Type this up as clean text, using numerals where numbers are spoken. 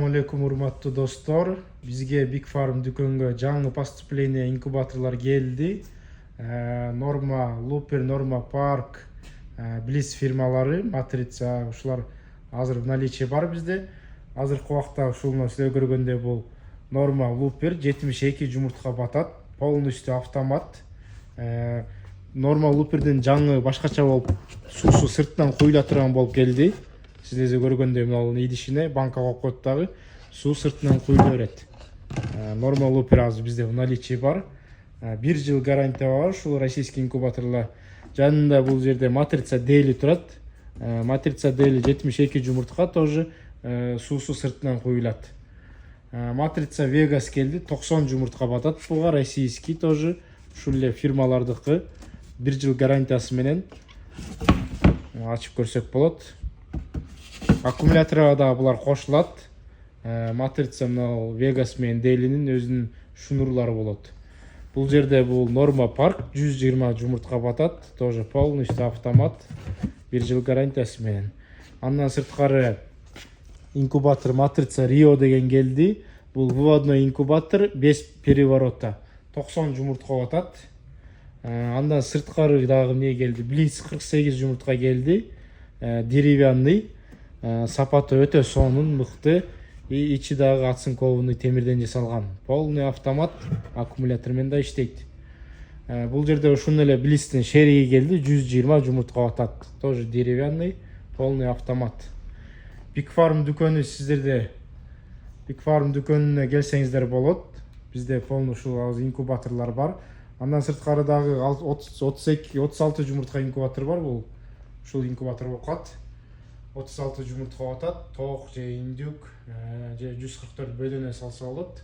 Assalamu алейкум, урматтуу достор. Бизге Big Farm дүкөнгө жаңы поступление инкубаторлар келди. Norma Looper, Norma Park, Bliss фирмалары, Матрица, ушулар азыр в наличии бар bizde. Азыркы убакта ушуну силер көргөндөй бул Norma Looper 72 жумуртка батат, полностью автомат. Norma Looperдин жаңы башкача болуп, суусу сырттан куюла турган болуп келди. Сиздер көргөндөй мына идишине банка коюп коет дагы, суу сыртынан куюла берет. Norma Looper азыр бизде в наличии бар. 1 жыл гарантия бар. Ушул российский инкубаторлар жанында бул жерде Матрица Daily турат. Матрица Daily 72 жумуртка тоже суусу сыртынан куюлат. Матрица Vegas келди, 90 жумуртка батат. Буга российский тоже ушул эле фирмалардыкы 1 жыл гарантиясы менен ачып көрсөк болот. Аккумуляторга да булар кошулат. Матрица мына Vegas менен Daily'nin өзүнүн шнурлары болот. Бул жерде бул Norma Park 120 жумуртка батат, тоже полностью автомат, 1 жыл гарантиясы менен. Андан сырткары инкубатор Матрица Rio деген келди. Бул выводной инкубатор без переворота, 90 жумуртка батат. Андан сырткары дагы эмне келди? Bliss 48 жумуртка келди. Деревянный, сапаты өтө сонун, мыкты. И ичи дагы оцинкованный темирден жасалган. Полный автомат, аккумулятор менен да иштейт. Бул жерде ушуну эле Blisстин шериги келди, 120 жумуртка батат. Тоже деревянный, полный автомат. Big Farm дүкөнү сиздерде Big Farm дүкөнүнө келсеңиздер болот. Бизде полный ушул инкубаторлар бар. Андан сырткары дагы 32-36 жумуртка инкубатор бар. Бул ушул инкубатор болуп калат. 36 жумуртка батат, тоок же индюк, же 144 бөлөнө салса болот.